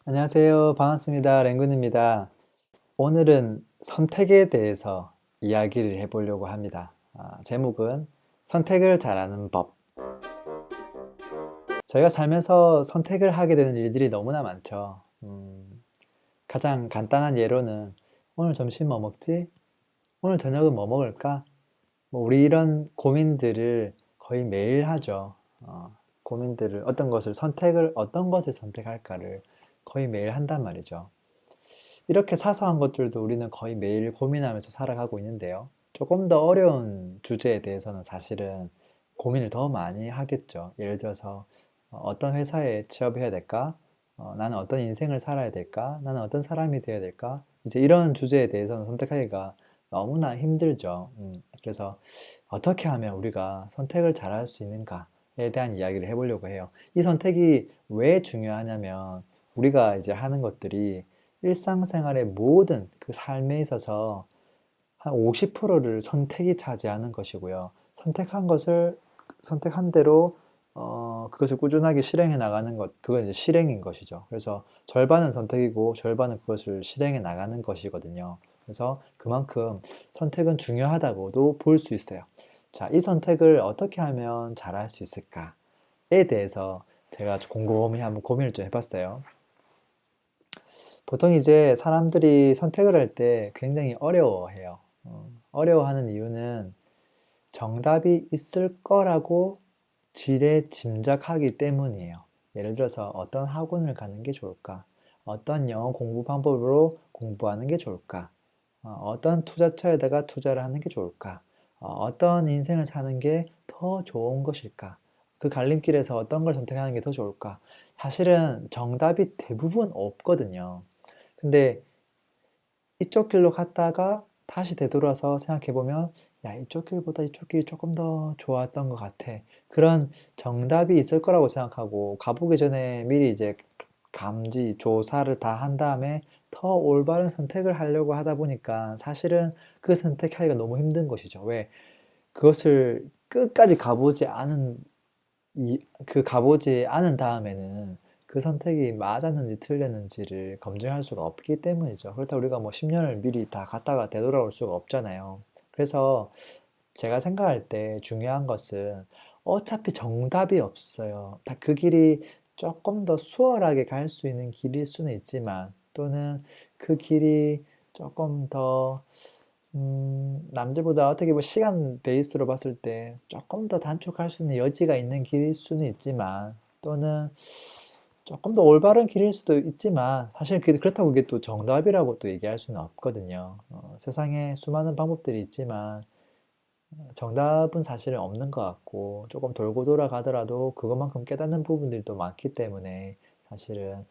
안녕하세요. 반갑습니다. 랭군입니다. 오늘은 선택에 대해서 이야기를 해보려고 합니다. 제목은 선택을 잘하는 법. 저희가 살면서 선택을 하게 되는 일들이 너무나 많죠. 가장 간단한 예로는 오늘 점심 뭐 먹지? 오늘 저녁은 뭐 먹을까? 뭐 우리 이런 고민들을 거의 매일 하죠. 고민들을 어떤 것을 선택할까를 거의 매일 한단 말이죠. 이렇게 사소한 것들도 우리는 거의 매일 고민하면서 살아가고 있는데요. 조금 더 어려운 주제에 대해서는 사실은 고민을 더 많이 하겠죠. 예를 들어서 어떤 회사에 취업해야 될까? 나는 어떤 인생을 살아야 될까? 나는 어떤 사람이 되어야 될까? 이제 이런 주제에 대해서는 선택하기가 너무나 힘들죠. 그래서 어떻게 하면 우리가 선택을 잘할 수 있는가에 대한 이야기를 해보려고 해요. 이 선택이 왜 중요하냐면 우리가 이제 하는 것들이 일상생활의 모든 그 삶에 있어서 한 50%를 선택이 차지하는 것이고요. 선택한 대로 그것을 꾸준하게 실행해 나가는 것, 그건 이제 실행인 것이죠. 그래서 절반은 선택이고 절반은 그것을 실행해 나가는 것이거든요. 그래서 그만큼 선택은 중요하다고도 볼 수 있어요. 자, 이 선택을 어떻게 하면 잘할 수 있을까에 대해서 제가 곰곰이 한번 고민을 좀 해봤어요. 보통 이제 사람들이 선택을 할 때 굉장히 어려워해요. 어려워하는 이유는 정답이 있을 거라고 지레 짐작하기 때문이에요. 예를 들어서 어떤 학원을 가는 게 좋을까? 어떤 영어 공부 방법으로 공부하는 게 좋을까? 어떤 투자처에다가 투자를 하는 게 좋을까? 어떤 인생을 사는 게 더 좋은 것일까? 그 갈림길에서 어떤 걸 선택하는 게 더 좋을까? 사실은 정답이 대부분 없거든요. 근데 이쪽 길로 갔다가 다시 되돌아서 생각해보면, 야, 이쪽 길보다 이쪽 길이 조금 더 좋았던 것 같아. 그런 정답이 있을 거라고 생각하고, 가보기 전에 미리 이제 조사를 다 한 다음에 더 올바른 선택을 하려고 하다 보니까 사실은 그 선택하기가 너무 힘든 것이죠. 왜? 그것을 끝까지 가보지 않은 다음에는 그 선택이 맞았는지 틀렸는지를 검증할 수가 없기 때문이죠. 그렇다고 우리가 뭐 10년을 미리 다 갔다가 되돌아올 수가 없잖아요. 그래서 제가 생각할 때 중요한 것은 어차피 정답이 없어요. 다 그 길이 조금 더 수월하게 갈 수 있는 길일 수는 있지만 또는 그 길이 조금 더 남들보다 어떻게 보면 시간 베이스로 봤을 때 조금 더 단축할 수 있는 여지가 있는 길일 수는 있지만 또는 조금 더 올바른 길일 수도 있지만 사실 그렇다고 이게 또 정답이라고 또 얘기할 수는 없거든요. 세상에 수많은 방법들이 있지만 정답은 사실은 없는 것 같고 조금 돌고 돌아가더라도 그것만큼 깨닫는 부분들도 많기 때문에 사실은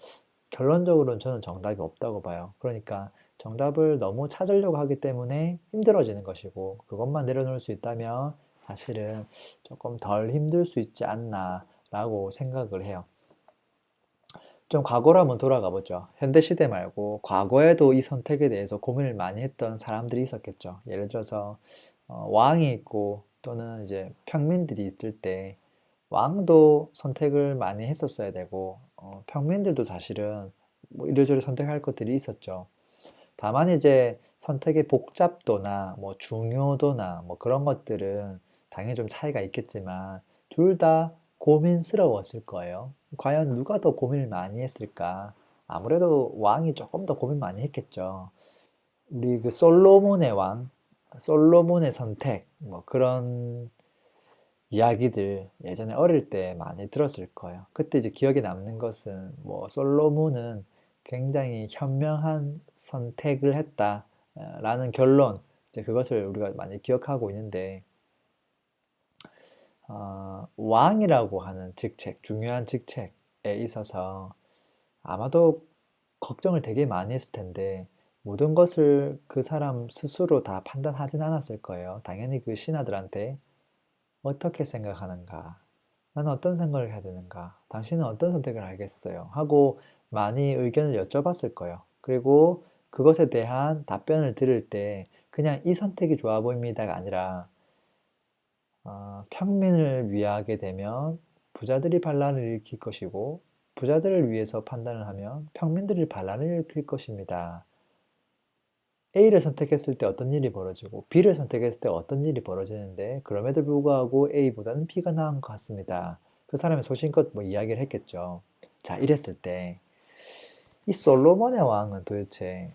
결론적으로는 저는 정답이 없다고 봐요. 그러니까 정답을 너무 찾으려고 하기 때문에 힘들어지는 것이고 그것만 내려놓을 수 있다면 사실은 조금 덜 힘들 수 있지 않나라고 생각을 해요. 좀 과거로 한번 돌아가 보죠. 현대 시대 말고 과거에도 이 선택에 대해서 고민을 많이 했던 사람들이 있었겠죠. 예를 들어서 왕이 있고 또는 이제 평민들이 있을 때 왕도 선택을 많이 했었어야 되고 평민들도 사실은 뭐 이래저래 선택할 것들이 있었죠. 다만 이제 선택의 복잡도나 뭐 중요도나 뭐 그런 것들은 당연히 좀 차이가 있겠지만 둘 다 고민스러웠을 거예요. 과연 누가 더 고민을 많이 했을까? 아무래도 왕이 조금 더 고민 많이 했겠죠. 우리 그 솔로몬의 왕, 솔로몬의 선택, 뭐 그런 이야기들 예전에 어릴 때 많이 들었을 거예요. 그때 이제 기억에 남는 것은 뭐 솔로몬은 굉장히 현명한 선택을 했다라는 결론, 이제 그것을 우리가 많이 기억하고 있는데 왕이라고 하는 직책, 중요한 직책에 있어서 아마도 걱정을 되게 많이 했을 텐데 모든 것을 그 사람 스스로 다 판단하진 않았을 거예요. 당연히 그 신하들한테 어떻게 생각하는가? 나는 어떤 생각을 해야 되는가? 당신은 어떤 선택을 하겠어요? 하고 많이 의견을 여쭤봤을 거예요. 그리고 그것에 대한 답변을 들을 때 그냥 이 선택이 좋아 보입니다가 아니라 평민을 위하게 되면 부자들이 반란을 일으킬 것이고 부자들을 위해서 판단을 하면 평민들이 반란을 일으킬 것입니다. A를 선택했을 때 어떤 일이 벌어지고 B를 선택했을 때 어떤 일이 벌어지는데 그럼에도 불구하고 A보다는 B가 나은 것 같습니다. 그 사람이 소신껏 뭐 이야기를 했겠죠. 자, 이랬을 때 이 솔로몬의 왕은 도대체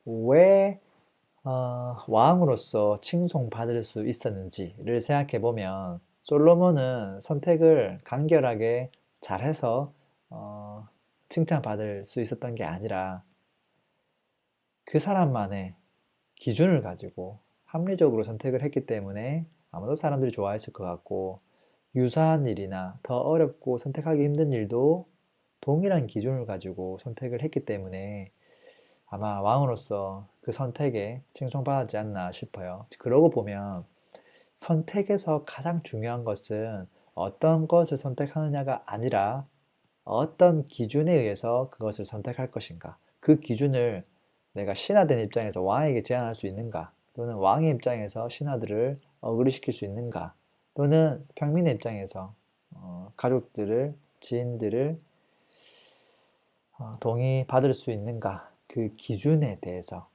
왜 왕으로서 칭송받을 수 있었는지를 생각해 보면 솔로몬은 선택을 간결하게 잘해서 칭찬받을 수 있었던 게 아니라 그 사람만의 기준을 가지고 합리적으로 선택을 했기 때문에 아마도 사람들이 좋아했을 것 같고 유사한 일이나 더 어렵고 선택하기 힘든 일도 동일한 기준을 가지고 선택을 했기 때문에 아마 왕으로서 그 선택에 칭송받았지 않나 싶어요. 그러고 보면 선택에서 가장 중요한 것은 어떤 것을 선택하느냐가 아니라 어떤 기준에 의해서 그것을 선택할 것인가. 그 기준을 내가 신하된 입장에서 왕에게 제안할 수 있는가, 또는 왕의 입장에서 신하들을 어그리시킬 수 있는가, 또는 평민의 입장에서 가족들을, 지인들을 동의받을 수 있는가, 그 기준에 대해서.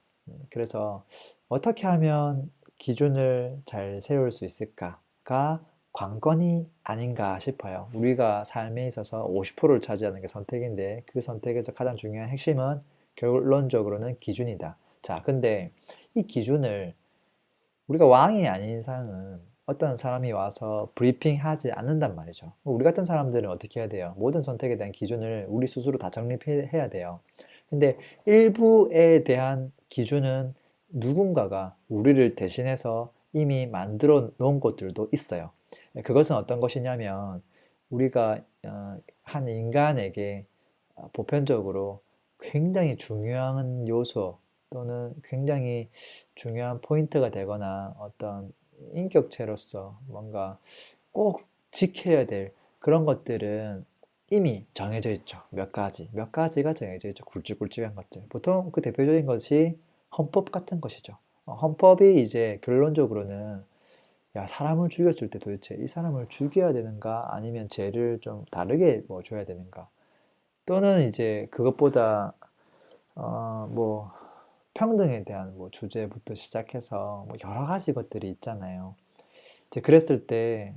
그래서 어떻게 하면 기준을 잘 세울 수 있을까가 관건이 아닌가 싶어요. 우리가 삶에 있어서 50%를 차지하는 게 선택인데 그 선택에서 가장 중요한 핵심은 결론적으로는 기준이다. 자, 근데 이 기준을 우리가 왕이 아닌 이상은 어떤 사람이 와서 브리핑하지 않는단 말이죠. 우리 같은 사람들은 어떻게 해야 돼요? 모든 선택에 대한 기준을 우리 스스로 다 정립해야 돼요. 근데 일부에 대한 기준은 누군가가 우리를 대신해서 이미 만들어 놓은 것들도 있어요. 그것은 어떤 것이냐면 우리가 한 인간에게 보편적으로 굉장히 중요한 요소 또는 굉장히 중요한 포인트가 되거나 어떤 인격체로서 뭔가 꼭 지켜야 될 그런 것들은 이미 정해져 있죠. 몇 가지가 정해져 있죠. 굵직굵직한 것들. 보통 그 대표적인 것이 헌법 같은 것이죠. 헌법이 이제 결론적으로는 야, 사람을 죽였을 때 도대체 이 사람을 죽여야 되는가 아니면 죄를 좀 다르게 뭐 줘야 되는가 또는 이제 그것보다 뭐 평등에 대한 뭐 주제부터 시작해서 뭐 여러 가지 것들이 있잖아요. 이제 그랬을 때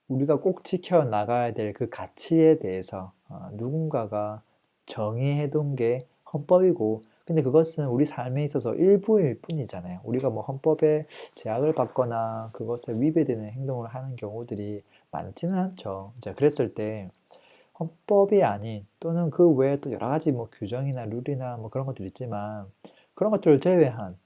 우리가 꼭 지켜 나가야 될 그 가치에 대해서 누군가가 정의해 둔 게 헌법이고, 근데 그것은 우리 삶에 있어서 일부일 뿐이잖아요. 우리가 뭐 헌법에 제약을 받거나 그것에 위배되는 행동을 하는 경우들이 많지는 않죠. 자, 그랬을 때 헌법이 아닌 또는 그 외에 또 여러 가지 뭐 규정이나 룰이나 뭐 그런 것들이 있지만 그런 것들을 제외한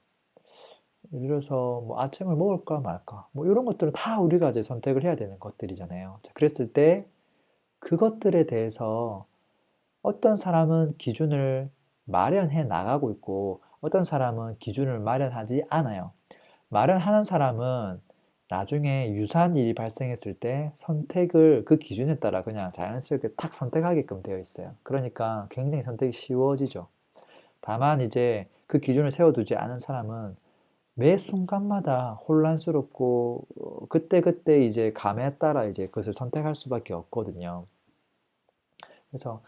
예를 들어서 뭐 아침을 먹을까 말까 뭐 이런 것들은 다 우리가 이제 선택을 해야 되는 것들이잖아요. 자, 그랬을 때 그것들에 대해서 어떤 사람은 기준을 마련해 나가고 있고 어떤 사람은 기준을 마련하지 않아요. 마련하는 사람은 나중에 유사한 일이 발생했을 때 선택을 그 기준에 따라 그냥 자연스럽게 탁 선택하게끔 되어 있어요. 그러니까 굉장히 선택이 쉬워지죠. 다만 이제 그 기준을 세워두지 않은 사람은 매 순간마다 혼란스럽고 그때그때 이제 감에 따라 이제 그것을 선택할 수밖에 없거든요. 그래서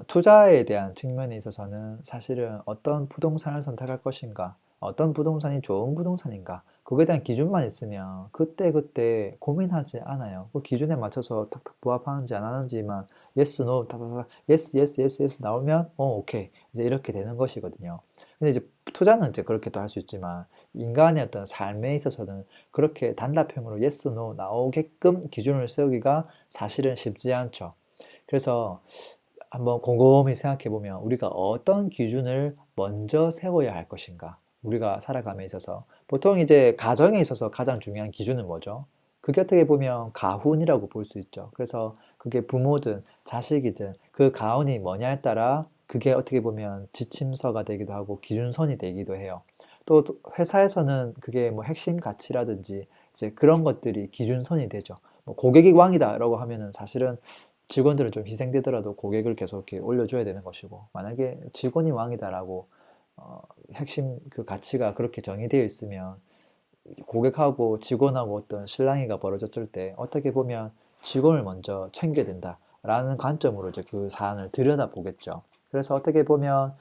투자에 대한 측면에 있어서는 사실은 어떤 부동산을 선택할 것인가, 어떤 부동산이 좋은 부동산인가, 그거에 대한 기준만 있으면 그때그때 고민하지 않아요. 그 기준에 맞춰서 탁탁 부합하는지 안 하는지만 yes, no, 탁탁탁, yes, yes, yes, yes 나오면 오케이. 이제 이렇게 되는 것이거든요. 근데 이제 투자는 이제 그렇게도 할 수 있지만 인간의 어떤 삶에 있어서는 그렇게 단답형으로 yes, no 나오게끔 기준을 세우기가 사실은 쉽지 않죠. 그래서 한번 곰곰이 생각해 보면 우리가 어떤 기준을 먼저 세워야 할 것인가? 우리가 살아감에 있어서 보통 이제 가정에 있어서 가장 중요한 기준은 뭐죠? 그게 어떻게 보면 가훈이라고 볼 수 있죠. 그래서 그게 부모든 자식이든 그 가훈이 뭐냐에 따라 그게 어떻게 보면 지침서가 되기도 하고 기준선이 되기도 해요. 또 회사에서는 그게 뭐 핵심 가치라든지 이제 그런 것들이 기준선이 되죠. 뭐 고객이 왕이다라고 하면은 사실은 직원들은 좀 희생되더라도 고객을 계속 이렇게 올려줘야 되는 것이고, 만약에 직원이 왕이다라고 핵심 그 가치가 그렇게 정의되어 있으면 고객하고 직원하고 어떤 실랑이가 벌어졌을 때 어떻게 보면 직원을 먼저 챙겨야 된다. 라는 관점으로 이제 그 사안을 들여다보겠죠. 그래서 어떻게 보면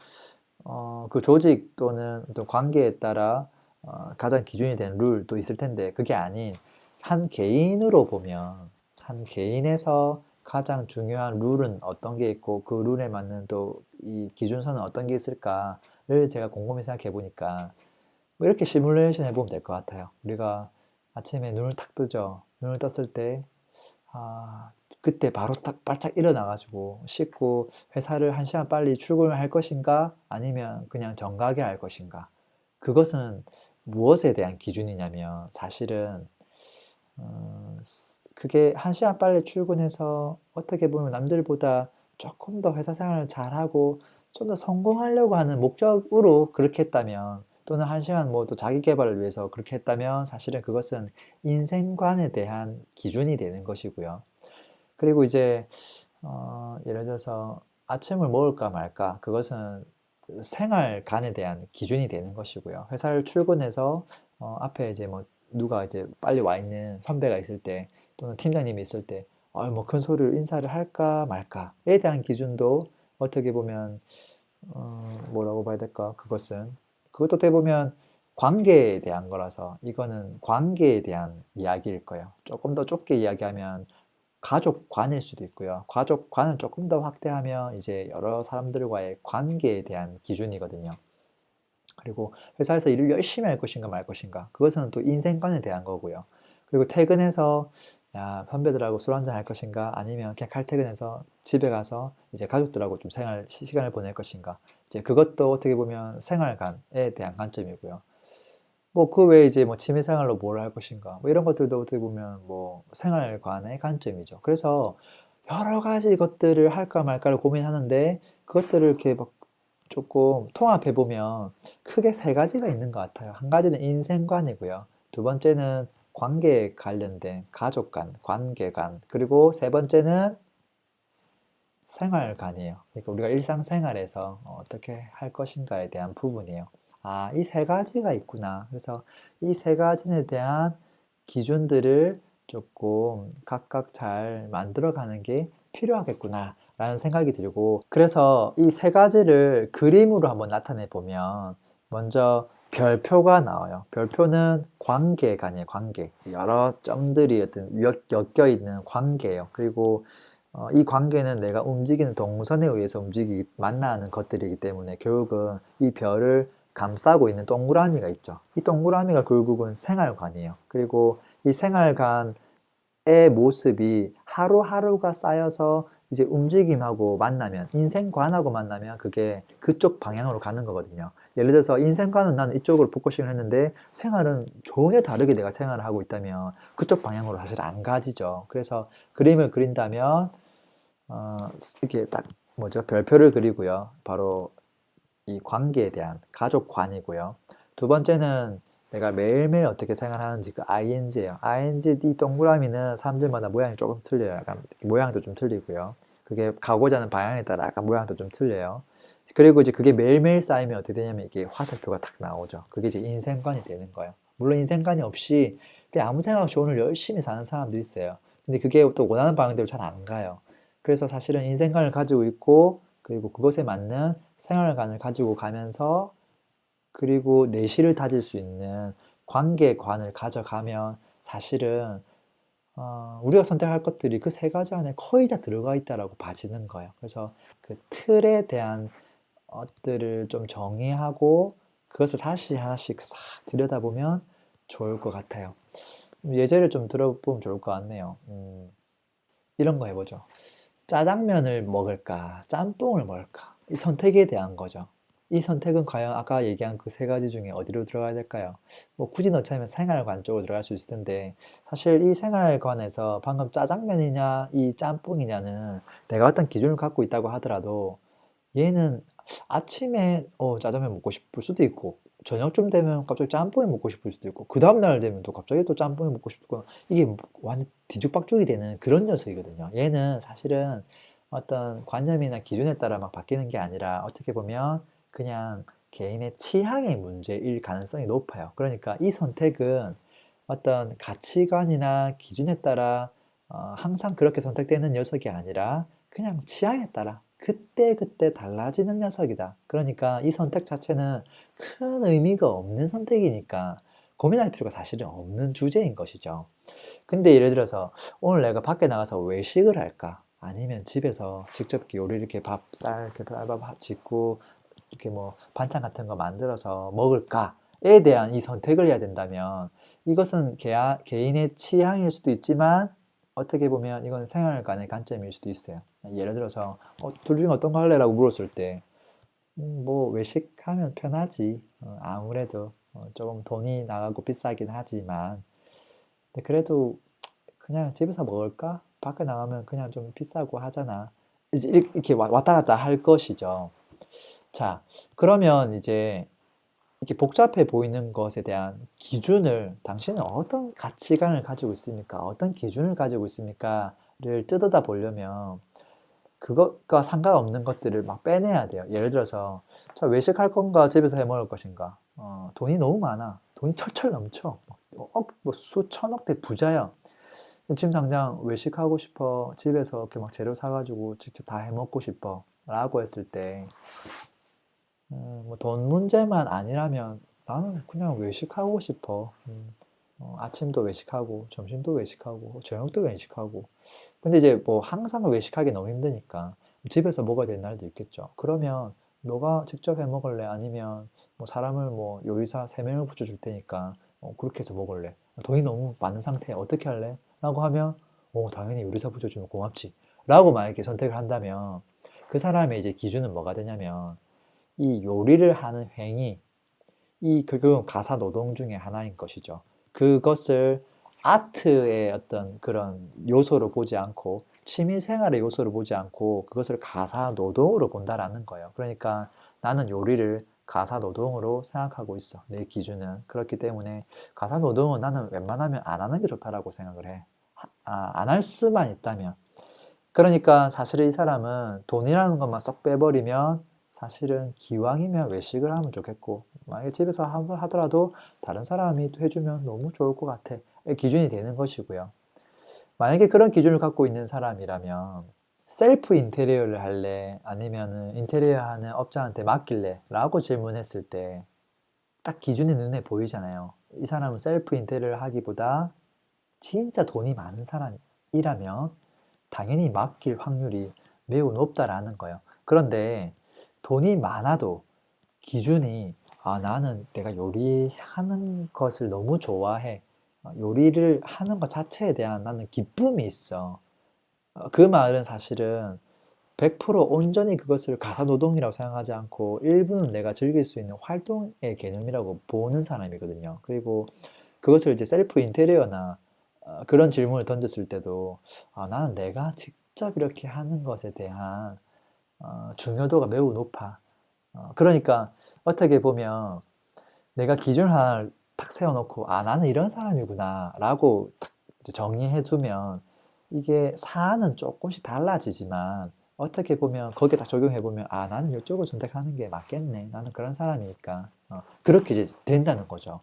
그 조직 또는 어떤 관계에 따라 가장 기준이 되는 룰도 있을 텐데 그게 아닌 한 개인으로 보면 한 개인에서 가장 중요한 룰은 어떤 게 있고 그 룰에 맞는 또 이 기준선은 어떤 게 있을까를 제가 곰곰이 생각해 보니까 뭐 이렇게 시뮬레이션 해보면 될 것 같아요. 우리가 아침에 눈을 탁 뜨죠. 눈을 떴을 때 아, 그때 바로 딱 발짝 일어나가지고 씻고 회사를 한 시간 빨리 출근을 할 것인가 아니면 그냥 정각에 할 것인가 그것은 무엇에 대한 기준이냐면 사실은 그게 한 시간 빨리 출근해서 어떻게 보면 남들보다 조금 더 회사 생활을 잘하고 좀 더 성공하려고 하는 목적으로 그렇게 했다면 또는 한 시간 뭐 또 자기 개발을 위해서 그렇게 했다면 사실은 그것은 인생관에 대한 기준이 되는 것이고요. 그리고 이제 예를 들어서 아침을 먹을까 말까 그것은 생활관에 대한 기준이 되는 것이고요. 회사를 출근해서 앞에 이제 뭐 누가 이제 빨리 와 있는 선배가 있을 때 또는 팀장님이 있을 때 뭐 큰 소리로 인사를 할까 말까에 대한 기준도 어떻게 보면 뭐라고 봐야 될까? 그것도 어떻게 보면 관계에 대한 거라서 이거는 관계에 대한 이야기일 거예요. 조금 더 좁게 이야기하면 가족관일 수도 있고요. 가족관을 조금 더 확대하면 이제 여러 사람들과의 관계에 대한 기준이거든요. 그리고 회사에서 일을 열심히 할 것인가 말 것인가. 그것은 또 인생관에 대한 거고요. 그리고 퇴근해서 야, 선배들하고 술 한잔 할 것인가 아니면 그냥 칼퇴근해서 집에 가서 이제 가족들하고 좀 시간을 보낼 것인가. 이제 그것도 어떻게 보면 생활관에 대한 관점이고요. 뭐 그 외에 이제 뭐 취미생활로 뭘 할 것인가 뭐 이런 것들도 어떻게 보면 뭐 생활관의 관점이죠. 그래서 여러 가지 것들을 할까 말까를 고민하는데 그것들을 이렇게 막 조금 통합해 보면 크게 세 가지가 있는 것 같아요. 한 가지는 인생관이고요. 두 번째는 관계에 관련된 가족관, 관계관, 그리고 세 번째는 생활관이에요. 그러니까 우리가 일상생활에서 어떻게 할 것인가에 대한 부분이에요. 아, 이 세 가지가 있구나. 그래서 이 세 가지에 대한 기준들을 조금 각각 잘 만들어가는 게 필요하겠구나. 라는 생각이 들고, 그래서 이 세 가지를 그림으로 한번 나타내 보면, 먼저 별표가 나와요. 별표는 관계관이에요, 관계. 여러 점들이 어떤 엮여 있는 관계예요. 그리고 이 관계는 내가 움직이는 동선에 의해서 만나는 것들이기 때문에 결국은 이 별을 감싸고 있는 동그라미가 있죠. 이 동그라미가 결국은 생활관이에요. 그리고 이 생활관의 모습이 하루하루가 쌓여서 이제 움직임하고 만나면, 인생관하고 만나면 그게 그쪽 방향으로 가는 거거든요. 예를 들어서 인생관은 나는 이쪽으로 포커싱을 했는데 생활은 전혀 다르게 내가 생활을 하고 있다면 그쪽 방향으로 사실 안 가지죠. 그래서 그림을 그린다면 어, 이렇게 딱 뭐죠? 별표를 그리고요. 바로 이 관계에 대한 가족관이고요. 두 번째는 내가 매일매일 어떻게 생활하는지 그 ING예요. ING 이 동그라미는 사람들마다 모양이 조금 틀려요. 약간 모양도 좀 틀리고요. 그게 가고자 하는 방향에 따라 약간 모양도 좀 틀려요. 그리고 이제 그게 매일매일 쌓이면 어떻게 되냐면 이게 화살표가 딱 나오죠. 그게 이제 인생관이 되는 거예요. 물론 인생관이 없이 그냥 아무 생각 없이 오늘 열심히 사는 사람도 있어요. 근데 그게 또 원하는 방향대로 잘 안 가요. 그래서 사실은 인생관을 가지고 있고 그리고 그것에 맞는 생활관을 가지고 가면서 그리고 내실을 다질 수 있는 관계관을 가져가면 사실은 우리가 선택할 것들이 그 세 가지 안에 거의 다 들어가 있다라고 봐지는 거예요. 그래서 그 틀에 대한 것들을 좀 정의하고 그것을 다시 하나씩 싹 들여다보면 좋을 것 같아요. 예제를 좀 들어보면 좋을 것 같네요. 이런 거 해보죠. 짜장면을 먹을까? 짬뽕을 먹을까? 이 선택에 대한 거죠. 이 선택은 과연 아까 얘기한 그 세 가지 중에 어디로 들어가야 될까요? 뭐 굳이 넣자면 생활관 쪽으로 들어갈 수 있을 텐데 사실 이 생활관에서 방금 짜장면이냐 이 짬뽕이냐는 내가 어떤 기준을 갖고 있다고 하더라도 얘는 아침에 짜장면 먹고 싶을 수도 있고 저녁쯤 되면 갑자기 짬뽕이 먹고 싶을 수도 있고 그 다음날 되면 또 갑자기 또 짬뽕이 먹고 싶고 이게 완전 뒤죽박죽이 되는 그런 녀석이거든요. 얘는 사실은 어떤 관념이나 기준에 따라 막 바뀌는 게 아니라 어떻게 보면 그냥 개인의 취향의 문제일 가능성이 높아요. 그러니까 이 선택은 어떤 가치관이나 기준에 따라 항상 그렇게 선택되는 녀석이 아니라 그냥 취향에 따라 그때그때 달라지는 녀석이다. 그러니까 이 선택 자체는 큰 의미가 없는 선택이니까 고민할 필요가 사실은 없는 주제인 것이죠. 근데 예를 들어서 오늘 내가 밖에 나가서 외식을 할까? 아니면 집에서 직접 이렇게 요리 이렇게 밥, 쌀, 이렇게 쌀밥 짓고 이렇게 뭐 반찬 같은 거 만들어서 먹을까에 대한 이 선택을 해야 된다면 이것은 개인의 취향일 수도 있지만 어떻게 보면 이건 생활관의 관점일 수도 있어요. 예를 들어서 둘 중에 어떤 거 할래라고 물었을 때 뭐 외식하면 편하지. 아무래도 조금 돈이 나가고 비싸긴 하지만 근데 그래도 그냥 집에서 먹을까? 밖에 나가면 그냥 좀 비싸고 하잖아. 이제 이렇게 왔다 갔다 할 것이죠. 자, 그러면 이제 이렇게 복잡해 보이는 것에 대한 기준을 당신은 어떤 가치관을 가지고 있습니까? 어떤 기준을 가지고 있습니까?를 뜯어다 보려면 그것과 상관없는 것들을 막 빼내야 돼요. 예를 들어서 자, 외식할 건가 집에서 해 먹을 것인가? 돈이 너무 많아. 돈이 철철 넘쳐. 뭐 수천억대 부자야. 지금 당장 외식하고 싶어. 집에서 이렇게 막 재료 사가지고 직접 다 해 먹고 싶어. 라고 했을 때 뭐 돈 문제만 아니라면 나는 그냥 외식하고 싶어. 아침도 외식하고, 점심도 외식하고, 저녁도 외식하고. 근데 이제 뭐 항상 외식하기 너무 힘드니까 집에서 먹어야 되는 날도 있겠죠. 그러면 너가 직접 해 먹을래? 아니면 뭐 사람을 뭐 요리사 3명을 붙여줄 테니까 그렇게 해서 먹을래? 돈이 너무 많은 상태에 어떻게 할래? 라고 하면 당연히 요리사 붙여주면 고맙지. 라고 만약에 선택을 한다면 그 사람의 이제 기준은 뭐가 되냐면 이 요리를 하는 행위, 이 결국은 가사 노동 중에 하나인 것이죠. 그것을 아트의 어떤 그런 요소로 보지 않고 취미 생활의 요소로 보지 않고 그것을 가사 노동으로 본다라는 거예요. 그러니까 나는 요리를 가사 노동으로 생각하고 있어. 내 기준은. 그렇기 때문에 가사 노동은 나는 웬만하면 안 하는 게 좋다라고 생각을 해. 안 할 수만 있다면. 그러니까 사실 이 사람은 돈이라는 것만 쏙 빼버리면 사실은 기왕이면 외식을 하면 좋겠고 만약에 집에서 하더라도 다른 사람이 또 해주면 너무 좋을 것 같아. 기준이 되는 것이고요. 만약에 그런 기준을 갖고 있는 사람이라면 셀프 인테리어를 할래? 아니면은 인테리어 하는 업자한테 맡길래? 라고 질문했을 때 딱 기준이 눈에 보이잖아요. 이 사람은 셀프 인테리어를 하기보다 진짜 돈이 많은 사람이라면 당연히 맡길 확률이 매우 높다라는 거예요. 그런데 돈이 많아도 기준이 나는 내가 요리하는 것을 너무 좋아해. 요리를 하는 것 자체에 대한 나는 기쁨이 있어. 그 말은 사실은 100% 온전히 그것을 가사노동이라고 생각하지 않고 일부는 내가 즐길 수 있는 활동의 개념이라고 보는 사람이거든요. 그리고 그것을 이제 셀프 인테리어나 그런 질문을 던졌을 때도 나는 내가 직접 이렇게 하는 것에 대한 중요도가 매우 높아. 그러니까 어떻게 보면 내가 기준 하나를 탁 세워놓고 나는 이런 사람이구나 라고 탁 이제 정의해 두면 이게 사안은 조금씩 달라지지만 어떻게 보면 거기에 딱 적용해 보면 나는 이쪽을 선택하는 게 맞겠네. 나는 그런 사람이니까 그렇게 이제 된다는 거죠.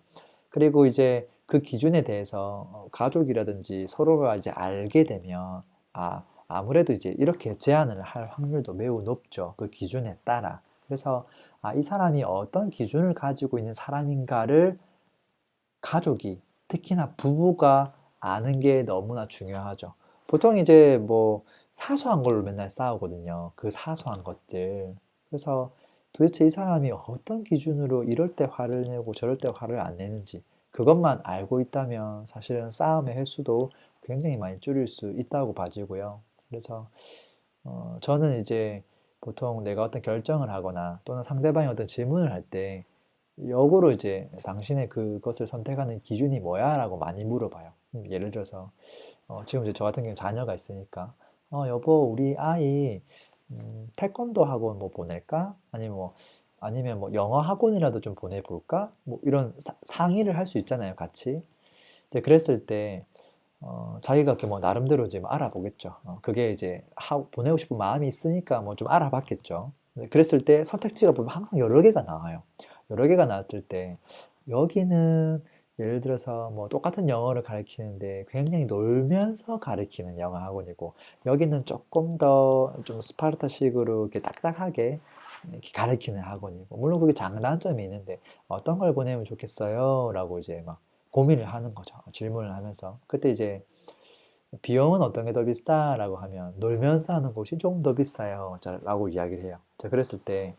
그리고 이제 그 기준에 대해서 가족이라든지 서로가 이제 알게 되면 아무래도 이제 이렇게 제한을 할 확률도 매우 높죠. 그 기준에 따라. 그래서 이 사람이 어떤 기준을 가지고 있는 사람인가를 가족이, 특히나 부부가 아는 게 너무나 중요하죠. 보통 이제 뭐 사소한 걸로 맨날 싸우거든요. 그 사소한 것들. 그래서 도대체 이 사람이 어떤 기준으로 이럴 때 화를 내고 저럴 때 화를 안 내는지 그것만 알고 있다면 사실은 싸움의 횟수도 굉장히 많이 줄일 수 있다고 봐지고요. 그래서 저는 이제 보통 내가 어떤 결정을 하거나 또는 상대방이 어떤 질문을 할 때 역으로 이제 당신의 그것을 선택하는 기준이 뭐야? 라고 많이 물어봐요. 예를 들어서 지금 이제 저 같은 경우는 자녀가 있으니까 여보 우리 아이 태권도 학원 뭐 보낼까? 아니면 뭐 영어 학원이라도 좀 보내볼까? 뭐 이런 상의를 할 수 있잖아요, 같이. 이제 그랬을 때 자기가 이렇게 뭐 나름대로 이제 뭐 알아보겠죠. 그게 이제 보내고 싶은 마음이 있으니까 뭐 좀 알아봤겠죠. 그랬을 때 선택지가 보면 항상 여러 개가 나와요. 여러 개가 나왔을 때 여기는 예를 들어서 뭐 똑같은 영어를 가르치는데 굉장히 놀면서 가르치는 영어 학원이고 여기는 조금 더 좀 스파르타식으로 이렇게 딱딱하게 이렇게 가르치는 학원이고 물론 그게 장단점이 있는데 어떤 걸 보내면 좋겠어요? 라고 이제 막 고민을 하는 거죠. 질문을 하면서 그때 이제 비용은 어떤 게 더 비싸? 라고 하면 놀면서 하는 곳이 조금 더 비싸요. 라고 이야기를 해요. 자, 그랬을 때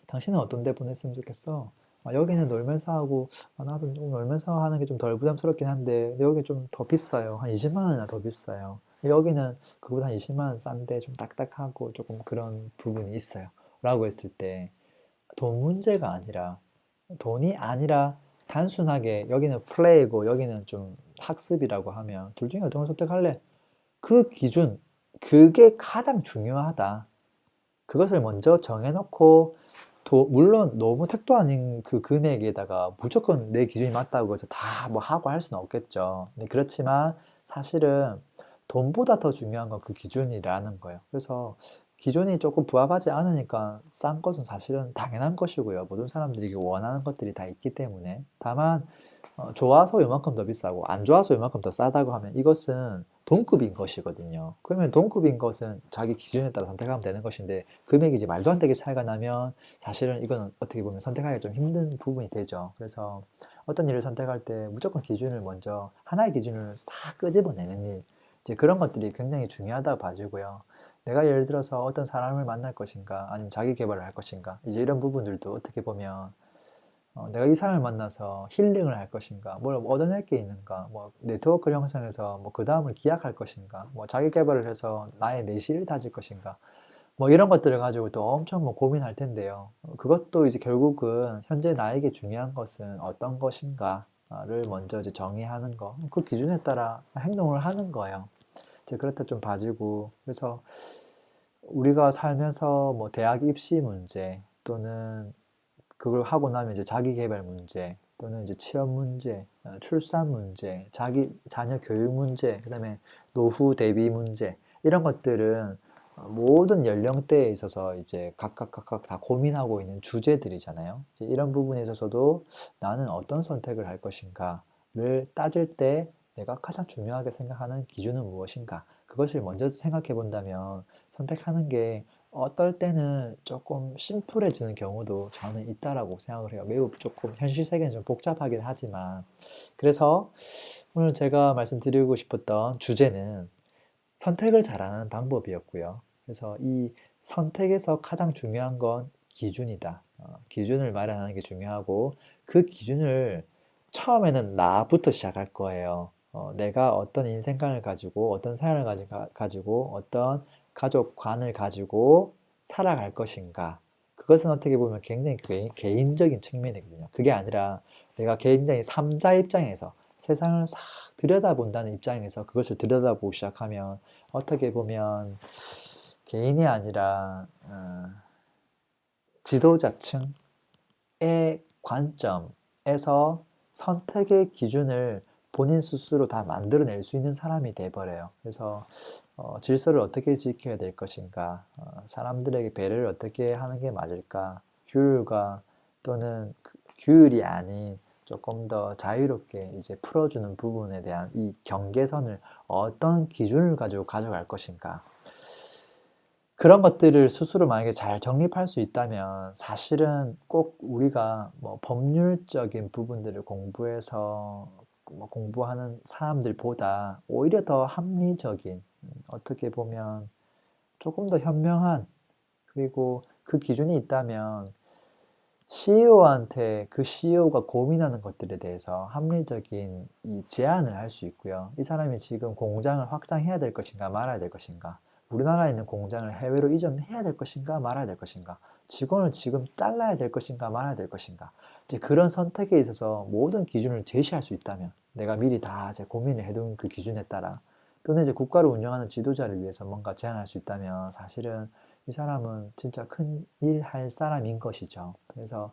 당신은 어떤 데 보냈으면 좋겠어? 여기는 놀면서 하고 나도 좀 놀면서 하는 게 좀 덜 부담스럽긴 한데 근데 여기 좀 더 비싸요. 한 20만 원이나 더 비싸요. 여기는 그보다 한 20만 원 싼데 좀 딱딱하고 조금 그런 부분이 있어요. 라고 했을 때 돈 문제가 아니라 돈이 아니라 단순하게 여기는 플레이고 여기는 좀 학습이라고 하면 둘 중에 어떤 걸 선택할래? 그 기준, 그게 가장 중요하다. 그것을 먼저 정해놓고 물론 너무 택도 아닌 그 금액에다가 무조건 내 기준이 맞다고 해서 다 뭐 하고 할 수는 없겠죠. 네, 그렇지만 사실은 돈보다 더 중요한 건 그 기준이라는 거예요. 그래서 기준이 조금 부합하지 않으니까 싼 것은 사실은 당연한 것이고요. 모든 사람들이 원하는 것들이 다 있기 때문에. 다만 좋아서 요만큼 더 비싸고 안 좋아서 요만큼 더 싸다고 하면 이것은 동급인 것이거든요. 그러면 동급인 것은 자기 기준에 따라 선택하면 되는 것인데 금액이 이제 말도 안 되게 차이가 나면 사실은 이거는 어떻게 보면 선택하기가 좀 힘든 부분이 되죠. 그래서 어떤 일을 선택할 때 무조건 기준을 먼저 하나의 기준을 싹 끄집어내는 일 이제 그런 것들이 굉장히 중요하다고 봐지고요. 내가 예를 들어서 어떤 사람을 만날 것인가 아니면 자기 개발을 할 것인가 이제 이런 부분들도 어떻게 보면 내가 이 사람을 만나서 힐링을 할 것인가, 뭘 얻어낼 게 있는가, 뭐 네트워크를 형성해서 뭐 그 다음을 기약할 것인가, 뭐 자기 개발을 해서 나의 내실을 다질 것인가, 뭐 이런 것들을 가지고 또 엄청 뭐 고민할 텐데요. 그것도 이제 결국은 현재 나에게 중요한 것은 어떤 것인가를 먼저 이제 정의하는 거, 그 기준에 따라 행동을 하는 거예요. 이제 그렇다 좀 봐지고, 그래서 우리가 살면서 뭐 대학 입시 문제 또는 그걸 하고 나면 이제 자기 개발 문제 또는 이제 취업 문제, 출산 문제, 자기 자녀 교육 문제, 그다음에 노후 대비 문제 이런 것들은 모든 연령대에 있어서 이제 각각 다 고민하고 있는 주제들이잖아요. 이제 이런 부분에 있어서도 나는 어떤 선택을 할 것인가를 따질 때 내가 가장 중요하게 생각하는 기준은 무엇인가? 그것을 먼저 생각해 본다면 선택하는 게 어떨 때는 조금 심플해지는 경우도 저는 있다라고 생각을 해요. 매우 조금 현실 세계는 좀 복잡하긴 하지만 그래서 오늘 제가 말씀드리고 싶었던 주제는 선택을 잘하는 방법이었고요. 그래서 이 선택에서 가장 중요한 건 기준이다. 기준을 마련하는 게 중요하고 그 기준을 처음에는 나부터 시작할 거예요. 내가 어떤 인생관을 가지고 어떤 삶을 가지고 어떤 가족관을 가지고 살아갈 것인가. 그것은 어떻게 보면 굉장히 개인적인 측면이거든요. 그게 아니라 내가 굉장히 삼자 입장에서 세상을 싹 들여다본다는 입장에서 그것을 들여다보기 시작하면 어떻게 보면 개인이 아니라 지도자층의 관점에서 선택의 기준을 본인 스스로 다 만들어낼 수 있는 사람이 돼버려요. 그래서 질서를 어떻게 지켜야 될 것인가, 사람들에게 배려를 어떻게 하는 게 맞을까, 규율과 또는 규율이 아닌 조금 더 자유롭게 이제 풀어주는 부분에 대한 이 경계선을 어떤 기준을 가지고 가져갈 것인가. 그런 것들을 스스로 만약에 잘 정립할 수 있다면 사실은 꼭 우리가 뭐 법률적인 부분들을 공부해서 뭐 공부하는 사람들보다 오히려 더 합리적인, 어떻게 보면 조금 더 현명한, 그리고 그 기준이 있다면 CEO한테 그 CEO가 고민하는 것들에 대해서 합리적인 이 제안을 할 수 있고요. 이 사람이 지금 공장을 확장해야 될 것인가 말아야 될 것인가, 우리나라에 있는 공장을 해외로 이전해야 될 것인가 말아야 될 것인가, 직원을 지금 잘라야 될 것인가 말아야 될 것인가, 이제 그런 선택에 있어서 모든 기준을 제시할 수 있다면 내가 미리 다 이제 고민을 해둔 그 기준에 따라 또는 이제 국가를 운영하는 지도자를 위해서 뭔가 제안할 수 있다면 사실은 이 사람은 진짜 큰 일 할 사람인 것이죠. 그래서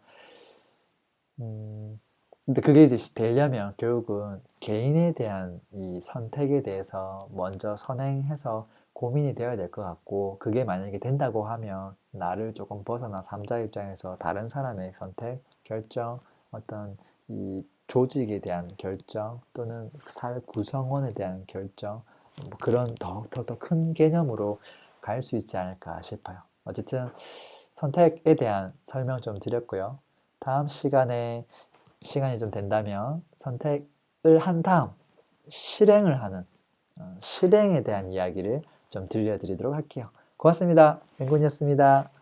근데 그게 이제 되려면 결국은 개인에 대한 이 선택에 대해서 먼저 선행해서 고민이 되어야 될 것 같고 그게 만약에 된다고 하면 나를 조금 벗어나 삼자 입장에서 다른 사람의 선택, 결정, 어떤 이 조직에 대한 결정 또는 사회 구성원에 대한 결정 뭐 그런 더 큰 개념으로 갈 수 있지 않을까 싶어요. 어쨌든 선택에 대한 설명 좀 드렸고요. 다음 시간에 시간이 좀 된다면 선택을 한 다음 실행을 하는 실행에 대한 이야기를 좀 들려드리도록 할게요. 고맙습니다. 뱅군이었습니다.